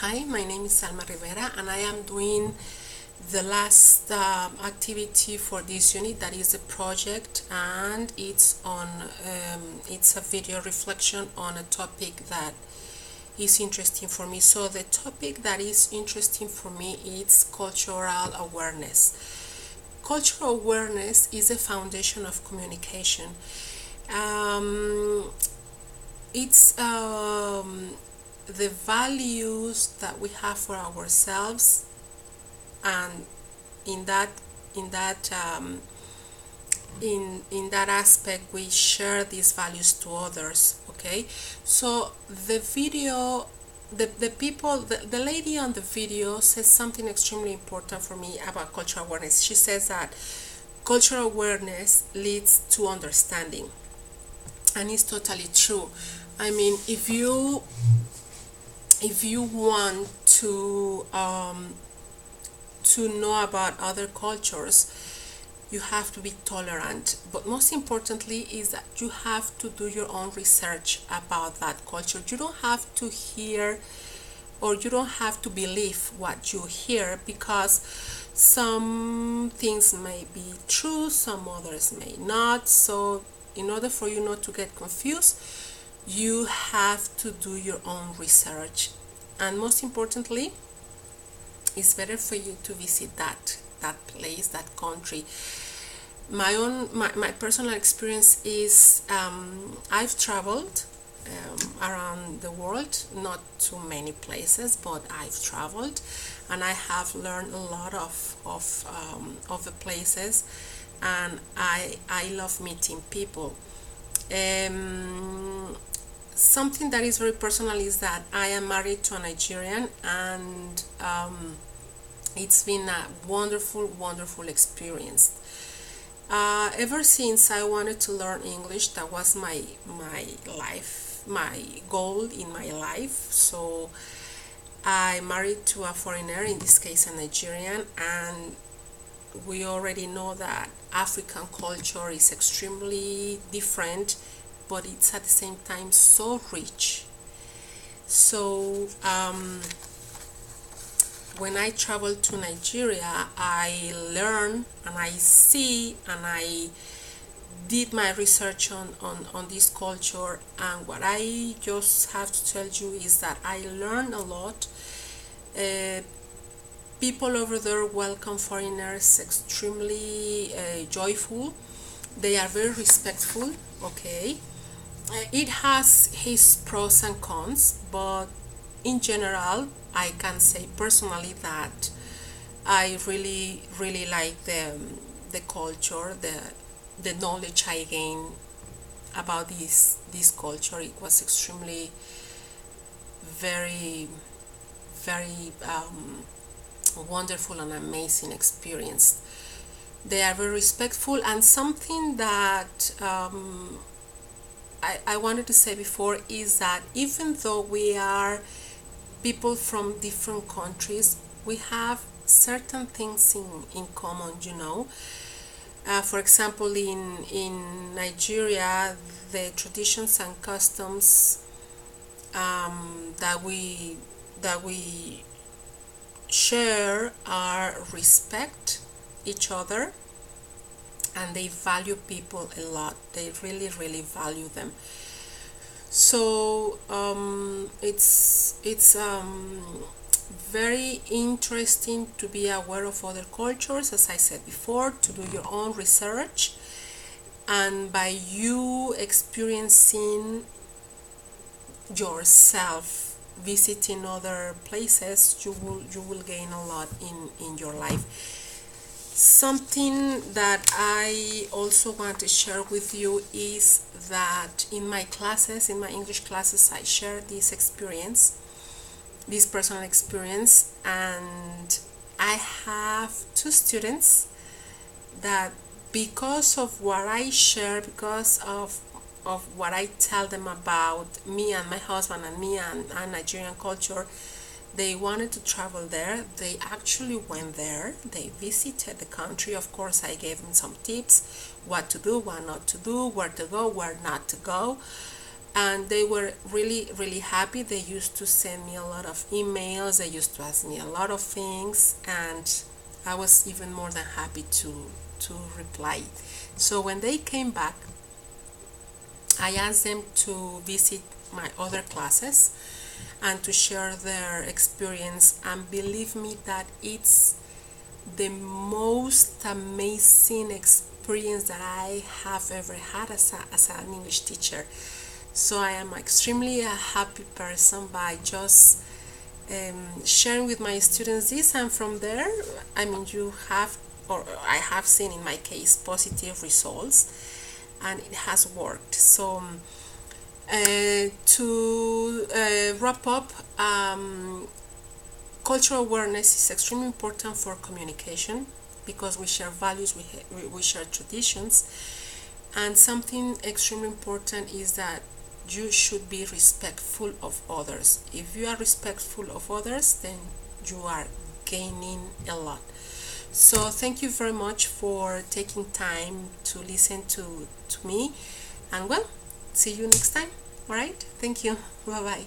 Hi, my name is Alma Rivera and I am doing the last activity for this unit, that is a project, and it's a video reflection on a topic that is interesting for me. So the topic that is interesting for me is cultural awareness. Cultural awareness is a foundation of communication. It's the values that we have for ourselves, and in that in that in that aspect we share these values to others. Okay, so the video, the lady on the video says something extremely important for me about cultural awareness. She says that cultural awareness leads to understanding, and it's totally true. I mean, if you want to know about other cultures, you have to be tolerant, but most importantly is that you have to do your own research about that culture. You don't have to hear, or you don't have to believe what you hear, because some things may be true, some others may not. So in order for you not to get confused, you have to do your own research, and most importantly, it's better for you to visit that place, that country. My personal experience is I've traveled around the world, not too many places, but I've traveled, and I have learned a lot of the places, and I love meeting people. Something that is very personal is that I am married to a Nigerian, and it's been a wonderful experience. Ever since I wanted to learn English, that was my goal in my life. So I married to a foreigner, in this case a Nigerian, and we already know that African culture is extremely different, but it's at the same time so rich. So when I traveled to Nigeria, I learned and I see and I did my research on this culture, and what I just have to tell you is that I learned a lot. People over there welcome foreigners extremely joyful. They are very respectful. Okay, it has its pros and cons, but in general I can say personally that I really like the culture, the knowledge I gained about this culture. It was extremely very wonderful and amazing experience. They are very respectful, and something that I wanted to say before is that even though we are people from different countries, we have certain things in common, you know. For example, in Nigeria, the traditions and customs that we share are respect each other, and they value people a lot. They really value them. So it's very interesting to be aware of other cultures, as I said before, to do your own research, and by you experiencing yourself visiting other places, you will gain a lot in your life. Something that I also want to share with you is that in my classes, in my English classes, I share this experience, this personal experience, and I have two students that, because of what I share, because of what I tell them about me and my husband and me and Nigerian culture, they wanted to travel there. They actually went there. They visited the country. Of course, I gave them some tips: what to do, what not to do, where to go, where not to go. and they were really happy. They used to send me a lot of emails, they used to ask me a lot of things, and I was even more than happy to reply. So when they came back, I asked them to visit my other classes and to share their experience, and believe me that it's the most amazing experience that I have ever had as an English teacher. So I am extremely a happy person by just sharing with my students this, and from there, I mean, you have, or I have seen in my case, positive results, and it has worked. So to wrap up, cultural awareness is extremely important for communication because we share values, we share traditions, and something extremely important is that you should be respectful of others. If you are respectful of others, then you are gaining a lot. So thank you very much for taking time to listen to me, and well, see you next time. All right, thank you. Bye bye.